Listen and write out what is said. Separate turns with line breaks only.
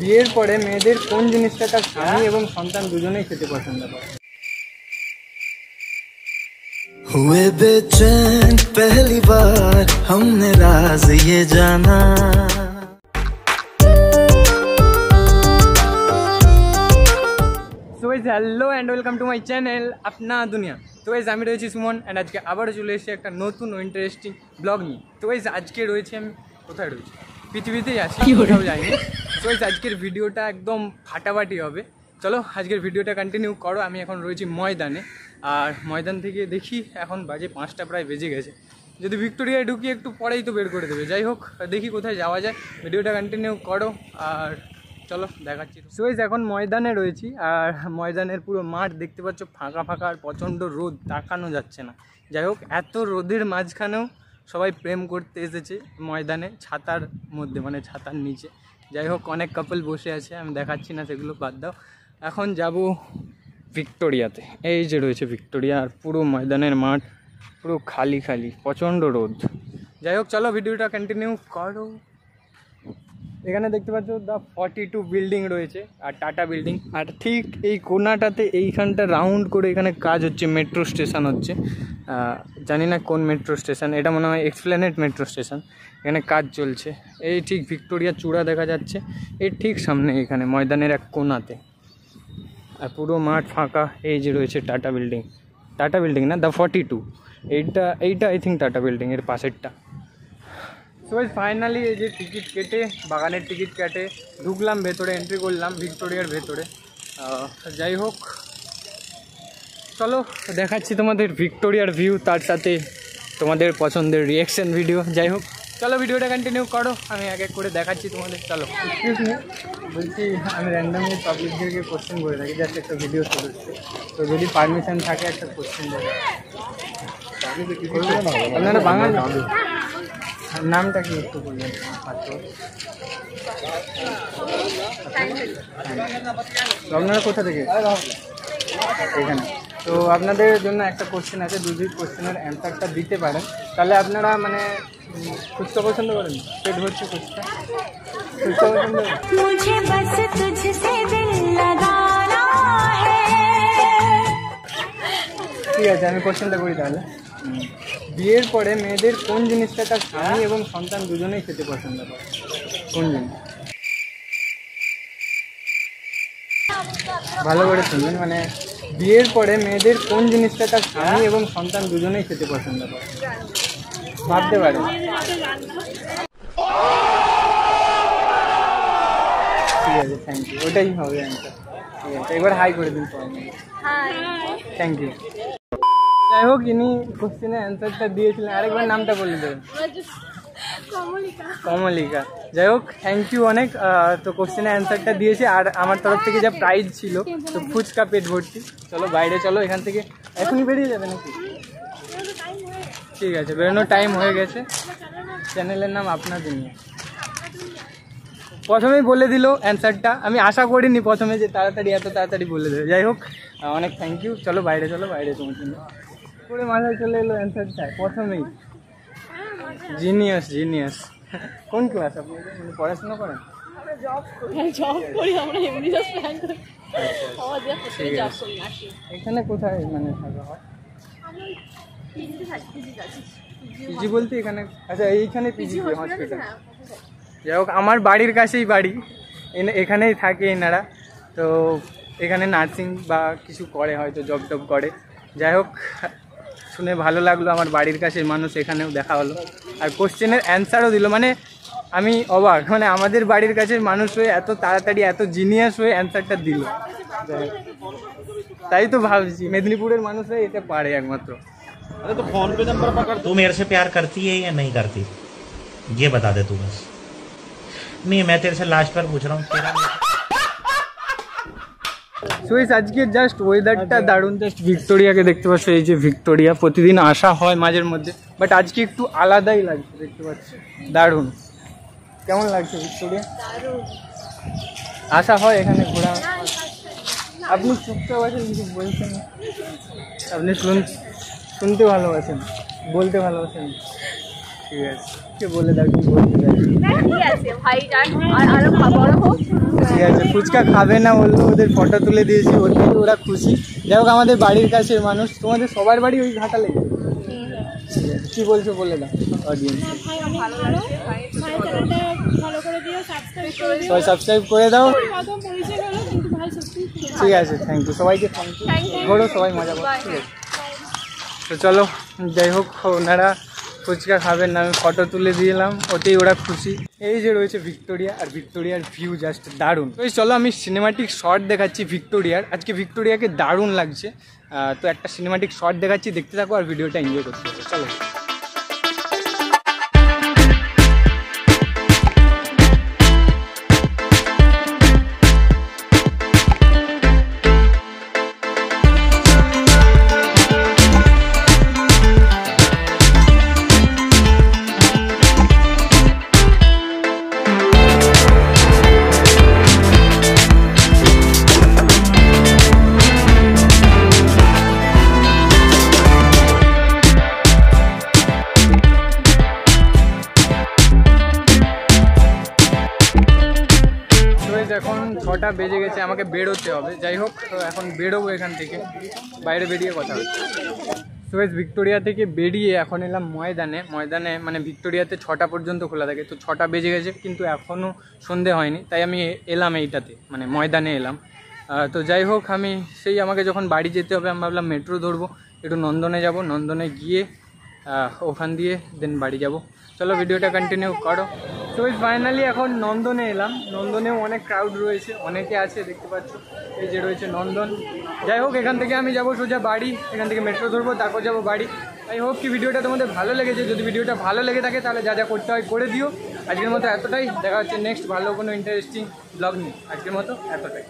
বিয়ের পরে মেয়েদের কোন জিনিসটা তার স্বামী এবং সন্তান দুজনেই খেতে পছন্দ করে?
हुए बेचैन पहली बार हमने राज ये जाना।
So guys hello and welcome to my channel আপনা দুনিয়া। তো গাইস আমি রয়েছি সুমন অ্যান্ড আজকে আবারও চলে এসেছি একটা নতুন ও ইন্টারেস্টিং ব্লগ নিয়ে। তো গাইস আজকে রয়েছি আমি কোথায় রয়েছি? পৃথিবীতেই আছি, কোথাও যাইনি। তো গাইস আজকের ভিডিওটা একদম ফাটাফাটি হবে। চলো আজকের ভিডিওটা কন্টিনিউ করো। আমি এখন রয়েছি ময়দানে, আর ময়দান থেকে দেখি এখন বাজে 5টা প্রায় বেজে গেছে। যদি ভিক্টোরিয়ায় ঢুকি একটু পরেই তো বের করে দেবে। যাই হোক দেখি কোথায় যাওয়া যায়, ভিডিওটা কন্টিনিউ করো আর চলো দেখাচ্ছি। সো গাইস এখন ময়দানে রয়েছি, আর ময়দানের পুরো মাঠ দেখতে পাচ্ছ ফাঁকা ফাঁকা, আর প্রচণ্ড রোদ, তাকানো যাচ্ছে না। যাই হোক এত রোদের মাঝখানেও সবাই প্রেম করতে এসেছে ময়দানে, ছাতার মধ্যে মানে ছাতার নিচে। যাই হোক অনেক কাপল বসে আছে, আমি দেখাচ্ছি না, সেগুলো বাদ দাও। এখন যাব ভিক্টোরিয়াতে। এই যে রয়েছে ভিক্টোরিয়া, আর পুরো ময়দানের মাঠ পুরো খালি খালি, প্রচণ্ড রোদ। যাই হোক চলো ভিডিওটা কন্টিনিউ করো। এখানে দেখতে পাচ্ছ দ্য 42 বিল্ডিং রয়েছে, আর টাটা বিল্ডিং। আর ঠিক এই কোনাটাতে এইখানটা রাউন্ড করে এখানে কাজ হচ্ছে, মেট্রো স্টেশন হচ্ছে। জানি না কোন মেট্রো স্টেশন, এটা মনে হয় এক্সপ্লেনেড মেট্রো স্টেশন। এখানে কাজ চলছে। এই ঠিক ভিক্টোরিয়া চূড়া দেখা যাচ্ছে এই ঠিক সামনে, এখানে ময়দানের এক কোনাতে। আর পুরো মাঠ ফাঁকা। এই যে রয়েছে টাটা বিল্ডিং, টাটা বিল্ডিং না দ্য 42, এইটা আই থিঙ্ক টাটা বিল্ডিং এর পাশেরটা। সো গাইস ফাইনালি এই যে টিকিট কেটে, বাগানের টিকিট কেটে ঢুকলাম ভেতরে, এন্ট্রি করলাম ভিক্টোরিয়ার ভেতরে। যাই হোক চলো দেখাচ্ছি তোমাদের ভিক্টোরিয়ার ভিউ, তার সাথে তোমাদের পছন্দের রিয়াকশন ভিডিও। যাই হোক চলো ভিডিওটা কন্টিনিউ করো, আমি এক এক করে দেখাচ্ছি তোমাদের। চলো এক্সকিউজ মি, বলছি আমি র্যান্ডামলি পাবলিকদেরকে কোশ্চেন করে থাকি, জাস্ট একটা ভিডিও চলেছে, তো যদি পারমিশন থাকে একটা কোশ্চেন দেবে। আপনারা বাঙালি? নামটা কি একটু বললেন? আপনারা কোথা থেকে? এখানে। তো আপনাদের জন্য একটা কোশ্চেন আছে, যদি কোশ্চেনের অ্যান্সারটা দিতে পারেন তাহলে আপনারা মানে ফুচকা পছন্দ করেন? পেট ভর্তি ফুচকা, ফুচকা পছন্দ করেন? ঠিক আছে আমি কোশ্চেনটা করি তাহলে। বিয়ের পরে মেয়েদের কোন জিনিসটা তার স্বামী এবং সন্তান দুজনেই খেতে পছন্দ করে? কোন জিনিস? ভালো করে শুনবেন, মানে বিয়ের পরে মেয়েদের কোন জিনিসটা তার স্বামী এবং সন্তান দুজনেই খেতে পছন্দ করে? ভাবতে পারেন। ঠিক আছে থ্যাংক ইউ, ওটাই হবে অ্যান্সার। ঠিক আছে এবার হাই করে দিন সবাই। Thank you. যাই হোক ইনি কোশ্চেনের অ্যান্সারটা দিয়েছিলেন, আরেকবার নামটা বলে দেবেন। কমলিকা। যাই হোক থ্যাংক ইউ অনেক। তো কোশ্চেনের অ্যান্সারটা দিয়েছে, আর আমার তরফ থেকে যা প্রাইজ ছিল তো ফুচকা পেট ভর্তি। চলো বাইরে চলো এখান থেকে, এখনই বেরিয়ে যাবে নাকি? ঠিক আছে বেরোনোর টাইম হয়ে গেছে। চ্যানেলের নাম আপনা দুনিয়া। প্রথমেই বলে দিল অ্যান্সারটা, আমি আশা করিনি প্রথমে যে তাড়াতাড়ি এত তাড়াতাড়ি বলে দেবে। যাই হোক অনেক থ্যাংক ইউ। চলো বাইরে চলো, বাইরে তোমার জন্য করে মাথায় চলে এলো অ্যান্সারটা প্রথমেই। Genius genius. কোন ক্লাস আপনাদের, মানে পড়াশোনা করেন? এখানে কোথায় মানে থাকা হয়? পিজি বলতে এখানে? আচ্ছা এইখানে পিজি হসপিটাল। যাই হোক আমার বাড়ির কাছেই বাড়ি, এখানেই থাকে এনারা। তো এখানে নার্সিং বা কিছু করে, হয়তো জব টব করে। যাই হোক শুনে ভালো লাগলো, আমার বাড়ির কাছের মানুষ এখানেও দেখা হলো, আর কোশ্চেনের অ্যান্সারও দিল। মানে আমি অবাক, মানে আমাদের বাড়ির কাছের মানুষ হয়ে এত তাড়াতাড়ি এত জিনিয়াস হয়ে অ্যান্সারটা দিল। তাই তো ভাবছি মেদিনীপুরের মানুষ হয়ে এটা পারে একমাত্র।
अरे तो फोन पे नंबर पकड़। तू मेरे से प्यार करती है या नहीं करती, ये बता दे तू बस। नहीं मैं तेरे से लास्ट बार पूछ रहा हूँ तेरा।
সুইস আজকে জাস্ট ওয়েদারটা দারুণ। জাস্ট ভিক্টোরিয়াকে দেখতে পাচ্ছ, এই যে ভিক্টোরিয়া প্রতিদিন আসা হয় মাঝের মধ্যে, বাট আজকে একটু আলাদাই লাগছে, দেখতে পাচ্ছ দারুণ। কেমন লাগছে ভিক্টোরিয়া? আসা হয় এখানে ঘোরা। আপনি চুপচাপ আছেন, কিছু বলছেন না। আপনি শুনতে ভালোবাসেন, বলতে ভালোবাসেন। ঠিক আছে কে বলে দাও কি বলতে চাই।
ঠিক আছে ভাইজান, আর আরো বড় হোক।
ফুচকা খাবে না বললো, ওদের ফটো তুলে দিয়েছি, ওরা খুশি। যাই হোক আমাদের বাড়ির কাছের মানুষ, তোমাদের সবার বাড়ি ওই ঘাটালে? কি বলছো বলে দাও অডিয়েন্স। সবাই সাবস্ক্রাইব করে দাও। ঠিক আছে, থ্যাংক ইউ সবাইকে, থ্যাংক ইউ করো, সবাই মজা করো, ঠিক আছে। তো চলো, যাই হোক ওনারা ফুচকা খাবেন না, আমি ফটো তুলে দিলাম, ওতেই ওরা খুশি। এই যে রয়েছে ভিক্টোরিয়া, আর ভিক্টোরিয়ার ভিউ জাস্ট দারুণ। তো চলো আমি সিনেমাটিক শট দেখাচ্ছি ভিক্টোরিয়ার। আজকে ভিক্টোরিয়াকে দারুণ লাগছে, তো একটা সিনেমাটিক শট দেখাচ্ছি, দেখতে থাকো আর ভিডিওটা এনজয় করতে থাকো। চলো। এখন 6টা বেজে গেছে, আমাকে বেরোতে হবে। যাই হোক এখন বেরোবো এখান থেকে, বাইরে বেরিয়ে কথা হচ্ছে। তো ভিক্টোরিয়া থেকে বেরিয়ে এখন এলাম ময়দানে মানে ভিক্টোরিয়াতে 6টা পর্যন্ত খোলা থাকে, তো 6টা বেজে গেছে কিন্তু এখনও সন্ধে হয়নি, তাই আমি এলাম এইটাতে, মানে ময়দানে এলাম। তো যাই হোক আমি আমাকে যখন বাড়ি যেতে হবে আমি ভাবলাম মেট্রো ধরবো, একটু নন্দনে যাব, নন্দনে গিয়ে ওখান দিয়ে দেন বাড়ি যাব। চলো ভিডিওটা কন্টিনিউ করো। তো ফাইনালি এখন নন্দনে এলাম, নন্দনেও অনেক ক্রাউড রয়েছে, অনেকে আছে দেখতে পাচ্ছ, এই যে রয়েছে নন্দন। যাই হোক এখান থেকে আমি যাব সোজা বাড়ি, এখান থেকে মেট্রো ধরবো, তারপর যাবো বাড়ি। আই হোপ কি ভিডিওটা তোমাদের ভালো লেগেছে, যদি ভিডিওটা ভালো লেগে থাকে তাহলে যা যা করতে হয় করে দিও। আজকের মতো এতটাই, দেখা হচ্ছে নেক্সট ভালো কোনো ইন্টারেস্টিং ব্লগ নিয়ে। আজকের মতো এতটাই।